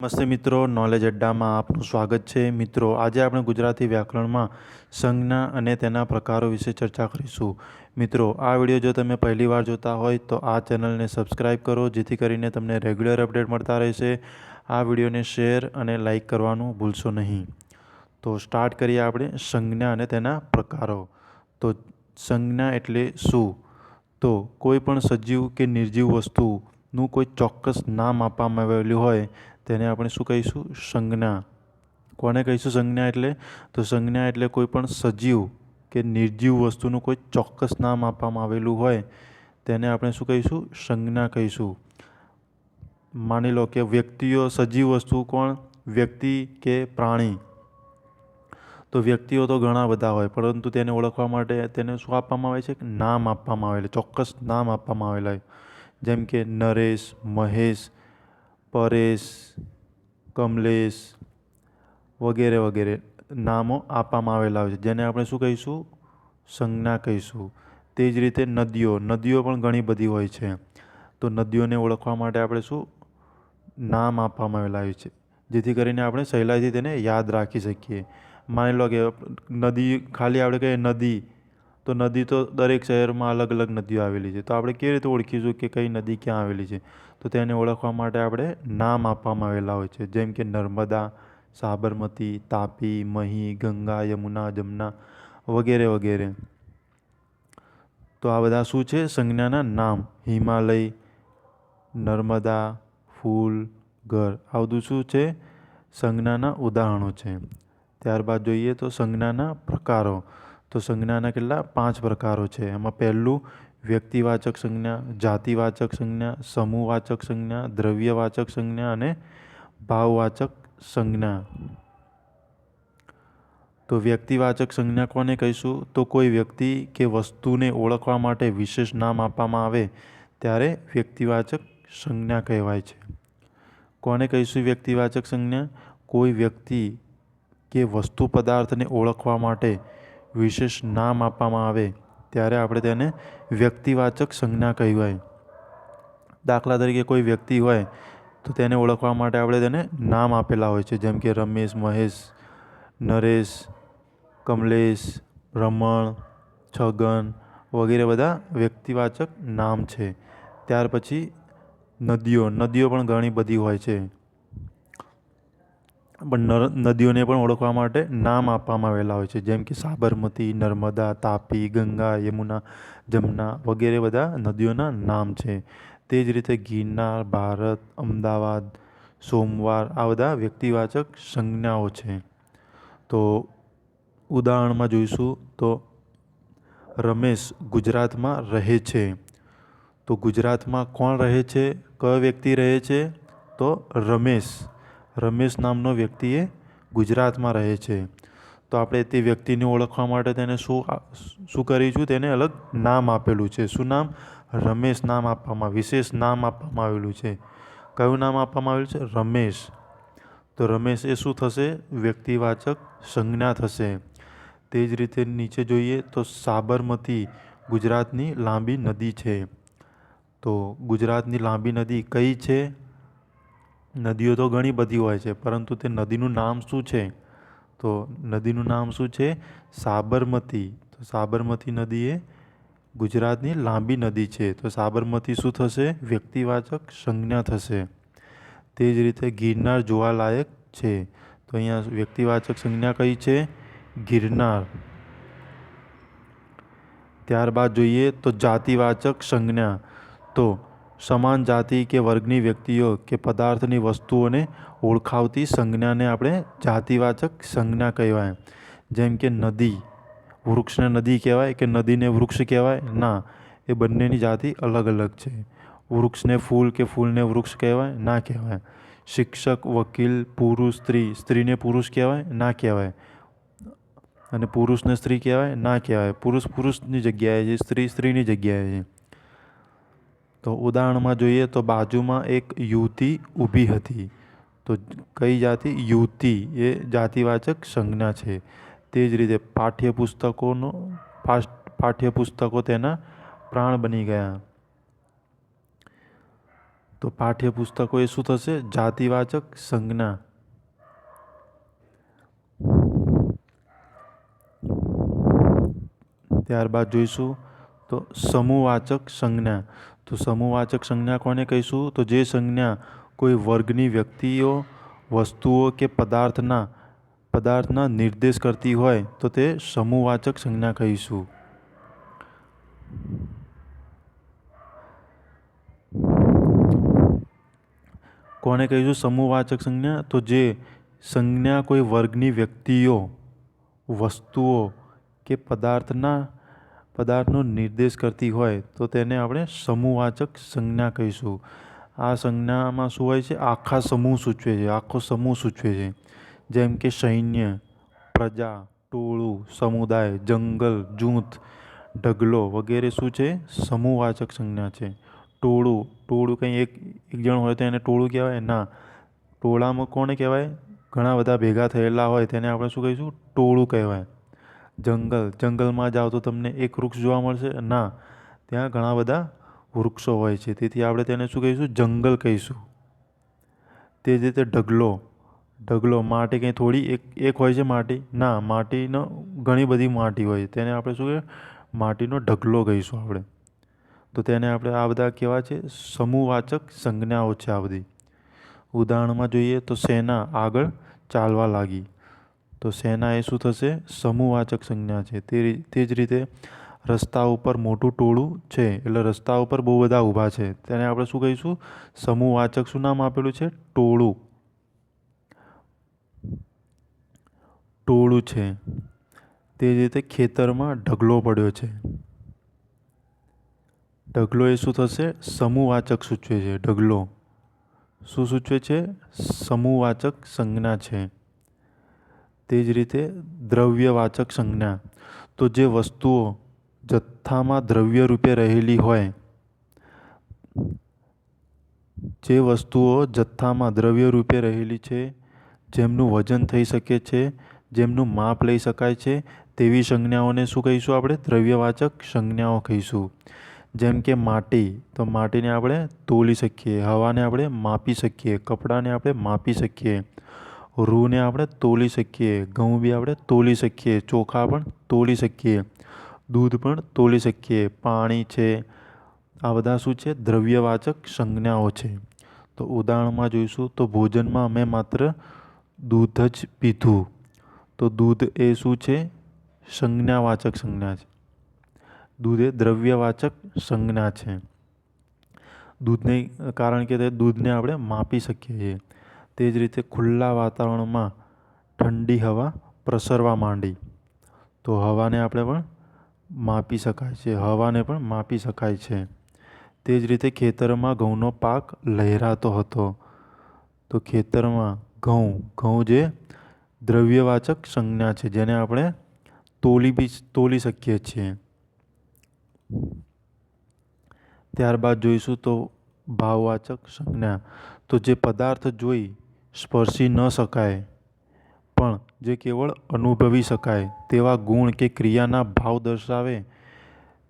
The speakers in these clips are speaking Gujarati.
નમસ્તે મિત્રો, નોલેજ અડ્ડામાં આપનું સ્વાગત છે. મિત્રો, આજે આપણે ગુજરાતી વ્યાકરણમાં સંજ્ઞા અને તેના પ્રકારો વિશે ચર્ચા કરીશું. મિત્રો, આ વિડીયો જો તમે પહેલીવાર જોતા હોય તો આ ચેનલને સબસ્ક્રાઈબ કરો, જેથી કરીને તમને રેગ્યુલર અપડેટ મળતા રહેશે. આ વિડીયોને શેર અને લાઈક કરવાનું ભૂલશો નહીં. તો સ્ટાર્ટ કરીએ આપણે સંજ્ઞા અને તેના પ્રકારો. તો સંજ્ઞા એટલે શું? તો કોઈ પણ સજીવ કે નિર્જીવ વસ્તુનું કોઈ ચોક્કસ નામ આપવામાં આવેલું હોય તેને આપણે શું કહીશું? સંજ્ઞા. કોને કહીશું સંજ્ઞા એટલે? તો સંજ્ઞા એટલે કોઈ પણ સજીવ કે નિર્જીવ વસ્તુનું કોઈ ચોક્કસ નામ આપવામાં આવેલું હોય તેને આપણે શું કહીશું? સંજ્ઞા કહીશું. માની લો કે વ્યક્તિઓ, સજીવ વસ્તુ કોણ? વ્યક્તિ કે પ્રાણી. તો વ્યક્તિઓ તો ઘણા બધા હોય, પરંતુ તેને ઓળખવા માટે તેને શું આપવામાં આવે છે? નામ આપવામાં આવેલું, ચોક્કસ નામ આપવામાં આવેલા હોય. જેમ કે નરેશ, મહેશ, પરેશ, કમલેશ વગેરે વગેરે નામો આપવામાં આવેલા હોય છે, જેને આપણે શું કહીશું? સંજ્ઞા કહીશું. તે જ રીતે નદીઓ પણ ઘણી બધી હોય છે. તો નદીઓને ઓળખવા માટે આપણે શું નામ આપવામાં આવેલા હોય છે, જેથી કરીને આપણે સહેલાઈથી તેને યાદ રાખી શકીએ. માની લો કે નદી, ખાલી આપણે કહીએ નદી, તો નદી તો દરેક શહેરમાં અલગ અલગ નદીઓ આવેલી છે. તો આપણે કેવી રીતે ઓળખીશું કે કઈ નદી ક્યાં આવેલી છે? તો તેને ઓળખવા માટે આપણે નામ આપવામાં આવેલા હોય છે, જેમ કે નર્મદા, સાબરમતી, તાપી, મહી, ગંગા, યમુના, જમના વગેરે વગેરે. તો આ બધા શું છે? સંજ્ઞાના નામ. હિમાલય, નર્મદા, ફૂલ, ઘર, આ બધું શું છે? સંજ્ઞાના ઉદાહરણો છે. ત્યારબાદ જોઈએ તો સંજ્ઞાના પ્રકારો. તો સંજ્ઞાના કેટલા? 5 પ્રકારો છે. એમાં પહેલું વ્યક્તિવાચક સંજ્ઞા, જાતિવાચક સંજ્ઞા, સમૂહવાચક સંજ્ઞા, દ્રવ્યવાચક સંજ્ઞા અને ભાવવાચક સંજ્ઞા. તો વ્યક્તિવાચક સંજ્ઞા કોને કહીશું? તો કોઈ વ્યક્તિ કે વસ્તુને ઓળખવા માટે વિશેષ નામ આપવામાં આવે ત્યારે વ્યક્તિવાચક સંજ્ઞા કહેવાય છે. કોને કહીશું વ્યક્તિવાચક સંજ્ઞા? કોઈ વ્યક્તિ કે વસ્તુ પદાર્થને ઓળખવા માટે વિશેષ નામ આપવામાં આવે ત્યારે આપણે તેને વ્યક્તિવાચક સંજ્ઞા કહેવાય. દાખલા તરીકે કોઈ વ્યક્તિ હોય તો તેને ઓળખવા માટે આપણે તેને નામ આપેલા હોય છે, જેમ કે રમેશ, મહેશ, નરેશ, કમલેશ, રમણ, છગન વગેરે બધા વ્યક્તિવાચક નામ છે. ત્યાર પછી નદીઓ પણ ઘણી બધી હોય છે, પણ નદીઓને પણ ઓળખવા માટે નામ આપવામાં આવેલા હોય છે, જેમ કે સાબરમતી, નર્મદા, તાપી, ગંગા, યમુના, જમના વગેરે બધા નદીઓના નામ છે. તે જ રીતે ગિરનાર, ભારત, અમદાવાદ, સોમવાર આ બધા વ્યક્તિવાચક સંજ્ઞાઓ છે. તો ઉદાહરણમાં જોઈશું તો રમેશ ગુજરાતમાં રહે છે. તો ગુજરાતમાં કોણ રહે છે? કયો વ્યક્તિ રહે છે? તો રમેશ નામનો વ્યક્તિ એ ગુજરાતમાં રહે છે. તો આપણે તે વ્યક્તિને ઓળખવા માટે તેને શું કરીશું? તેને અલગ નામ આપેલું છે. શું નામ? રમેશ નામ આપવામાં, વિશેષ નામ આપવામાં આવેલું છે. કયું નામ આપવામાં આવેલું છે? રમેશ. તો રમેશ એ શું થશે? વ્યક્તિવાચક સંજ્ઞા થશે. તે જ રીતે નીચે જોઈએ તો સાબરમતી ગુજરાતની લાંબી નદી છે. તો ગુજરાતની લાંબી નદી કઈ છે? નદીઓ તો ઘણી બધી હોય છે, પરંતુ તે નદીનું નામ શું છે? તો નદીનું નામ શું છે? સાબરમતી. તો સાબરમતી નદી એ ગુજરાતની લાંબી નદી છે. તો સાબરમતી શું થશે? વ્યક્તિવાચક સંજ્ઞા થશે. તે જ રીતે ગિરનાર જોવાલાયક છે. તો અહીંયા વ્યક્તિવાચક સંજ્ઞા કઈ છે? ગિરનાર. ત્યારબાદ જોઈએ તો જાતિવાચક સંજ્ઞા. તો સમાન જાતિ કે વર્ગની વ્યક્તિઓ કે પદાર્થની વસ્તુઓને ઓળખાવતી સંજ્ઞાને આપણે જાતિવાચક સંજ્ઞા કહેવાય. જેમ કે નદી, વૃક્ષને નદી કહેવાય કે નદીને વૃક્ષ કહેવાય? ના, એ બંનેની જાતિ અલગ અલગ છે. વૃક્ષને ફૂલ કે ફૂલને વૃક્ષ કહેવાય? ના કહેવાય. શિક્ષક, વકીલ, પુરુષ, સ્ત્રીને પુરુષ કહેવાય? ના કહેવાય. અને પુરુષને સ્ત્રી કહેવાય? ના કહેવાય. પુરુષ પુરુષની જગ્યાએ છે, સ્ત્રી સ્ત્રીની જગ્યાએ છે. તો ઉદાહરણમાં જોઈએ તો બાજુમાં એક યુવતી ઊભી હતી. તો કઈ જાતિ? યુવતી એ જાતિવાચક સંજ્ઞા છે. તે જ રીતે પાઠ્યપુસ્તકો તેના પ્રાણ બની ગયા. તો પાઠ્યપુસ્તકો એ શું થશે? જાતિવાચક સંજ્ઞા. ત્યારબાદ જોઈશું તો સમૂહવાચક સંજ્ઞા. તો સમૂહવાચક સંજ્ઞા કોને કહીશું? તો જે સંજ્ઞા કોઈ વર્ગની વ્યક્તિઓ, વસ્તુઓ કે પદાર્થના નિર્દેશ કરતી હોય તો તે સમૂહવાચક સંજ્ઞા કહીશું. કોને કહીશું સમૂહવાચક સંજ્ઞા? તો જે સંજ્ઞા કોઈ વર્ગની વ્યક્તિઓ, વસ્તુઓ કે પદાર્થનો નિર્દેશ કરતી હોય તો તેને આપણે સમૂહવાચક સંજ્ઞા કહીશું. આ સંજ્ઞામાં શું હોય છે? આખા સમૂહ સૂચવે છે, આખો સમૂહ સૂચવે છે. જેમ કે સૈન્ય, પ્રજા, ટોળું, સમુદાય, જંગલ, જૂથ, ઢગલો વગેરે શું છે? સમૂહવાચક સંજ્ઞા છે. ટોળું કંઈ એક જણ હોય તો એને ટોળું કહેવાય ના. ટોળામાં કોને કહેવાય? ઘણા બધા ભેગા થયેલા હોય તેને આપણે શું કહીશું? ટોળું કહેવાય. જંગલમાં જાઓ તો તમને એક વૃક્ષ જોવા મળશે ના, ત્યાં ઘણા બધા વૃક્ષો હોય છે, તેથી આપણે તેને શું કહીશું? જંગલ કહીશું. તે જ રીતે ઢગલો માટી કંઈ થોડી એક હોય છે માટી ના, માટીનો ઘણી બધી માટી હોય તેને આપણે શું કહીએ? માટીનો ઢગલો કહીશું આપણે. તો તેને આપણે આ બધા કેવા છે? સમૂહવાચક સંજ્ઞાઓ છે આ બધી. ઉદાહરણમાં જોઈએ તો સેના આગળ ચાલવા લાગી. તો સેના એ શું થશે? સમૂહવાચક સંજ્ઞા છે. તે જ રીતે રસ્તા ઉપર મોટું ટોળું છે, એટલે રસ્તા ઉપર બહુ બધા ઊભા છે, તેને આપણે શું કહીશું? સમૂહવાચક શું નામ આપેલું છે? ટોળું છે. તે જ રીતે ખેતરમાં ઢગલો પડ્યો છે. ઢગલો એ શું થશે? સમૂહવાચક સૂચવે છે. ઢગલો શું સૂચવે છે? સમૂહવાચક સંજ્ઞા છે. તે જ રીતે દ્રવ્યવાચક સંજ્ઞા. તો જે વસ્તુઓ જથ્થામાં દ્રવ્ય રૂપે રહેલી હોય, છે, જેમનું વજન થઈ શકે છે, જેમનું માપ લઈ શકાય છે, તેવી સંજ્ઞાઓને શું કહીશું આપણે? દ્રવ્યવાચક સંજ્ઞાઓ કહીશું. જેમ કે માટી, તો માટીને આપણે તોલી શકીએ, હવાને આપણે માપી શકીએ, કપડાને આપણે માપી શકીએ, રૂને આપણે તોલી શકીએ, ઘઉં બી આપણે તોલી શકીએ, ચોખા પણ તોલી શકીએ, દૂધ પણ તોલી શકીએ, પાણી છે. આ બધા શું છે? દ્રવ્યવાચક સંજ્ઞાઓ છે. તો ઉદાહરણમાં જોઈશું તો ભોજનમાં અમે માત્ર દૂધ જ પીધું. તો દૂધ એ શું છે? સંજ્ઞાવાચક સંજ્ઞા છે. દૂધ એ દ્રવ્યવાચક સંજ્ઞા છે. કારણ કે તે દૂધને આપણે માપી શકીએ છીએ. તે જ રીતે ખુલ્લા વાતાવરણમાં ઠંડી હવા પ્રસરવા માંડી. તો હવાને આપણે પણ માપી શકાય છે, હવાને પણ માપી શકાય છે. તે જ રીતે ખેતરમાં ઘઉંનો પાક લહેરાતો હતો. તો ખેતરમાં ઘઉં જે દ્રવ્યવાચક સંજ્ઞા છે, જેને આપણે તોલી શકીએ છીએ. ત્યારબાદ જોઈશું તો ભાવવાચક સંજ્ઞા. તો જે પદાર્થ જોઈ સ્પર્શી ન શકાય પણ જે કેવળ અનુભવી શકાય તેવા ગુણ કે ક્રિયાના ભાવ દર્શાવે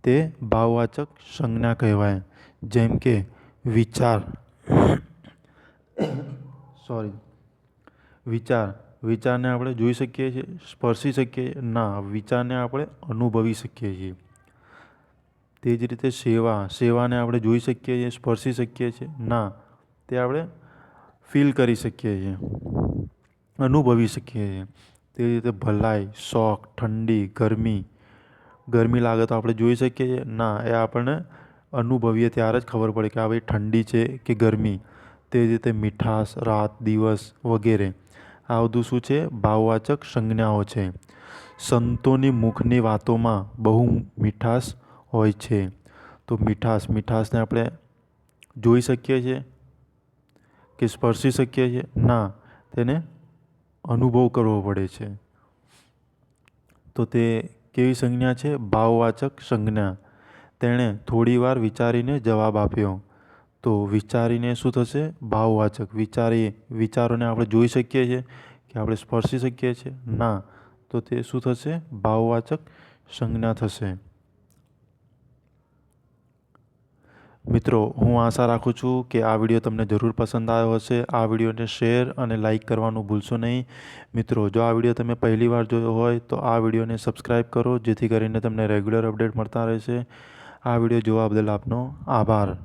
તે ભાવવાચક સંજ્ઞા કહેવાય. જેમ કે વિચારને આપણે જોઈ શકીએ છીએ, સ્પર્શી શકીએ ના, વિચારને આપણે અનુભવી શકીએ છીએ. તે જ રીતે સેવાને આપણે જોઈ શકીએ છીએ, સ્પર્શી શકીએ છીએ ના, તે આપણે ફીલ કરી શકીએ છીએ, અનુભવી શકીએ છીએ. તે રીતે ભલાઈ, શોખ, ઠંડી, ગરમી લાગે તો આપણે જોઈ શકીએ છીએ ના, એ આપણને અનુભવીએ ત્યારે જ ખબર પડે કે આ ભાઈ ઠંડી છે કે ગરમી. તે જ રીતે મીઠાશ, રાત, દિવસ વગેરે આ બધું શું છે? ભાવવાચક સંજ્ઞાઓ છે. સંતોની મુખની વાતોમાં બહુ મીઠાશ હોય છે. તો મીઠાશને આપણે જોઈ શકીએ છીએ કે સ્પર્શી શકીએ છીએ ના, તેને અનુભવ કરવો પડે છે. તો તે કેવી સંજ્ઞા છે? ભાવવાચક સંજ્ઞા. તેણે થોડી વાર વિચારીને જવાબ આપ્યો. તો વિચારીને શું થશે? ભાવવાચક. વિચારોને આપણે જોઈ શકીએ છીએ કે આપણે સ્પર્શી શકીએ છીએ ના, તો તે શું થશે? ભાવવાચક સંજ્ઞા થશે. મિત્રો, હું આશા રાખું છું કે આ વિડીયો તમને જરૂર પસંદ આવ્યો હશે. આ વિડીયોને શેર અને લાઈક કરવાનું ભૂલશો નહીં. મિત્રો, જો આ વિડીયો તમે પહેલી વાર જોયો હોય તો આ વિડીયોને સબસ્ક્રાઈબ કરો, જેથી કરીને તમને રેગ્યુલર અપડેટ મળતા રહેશે. આ વિડીયો જોવા બદલ આપનો આભાર.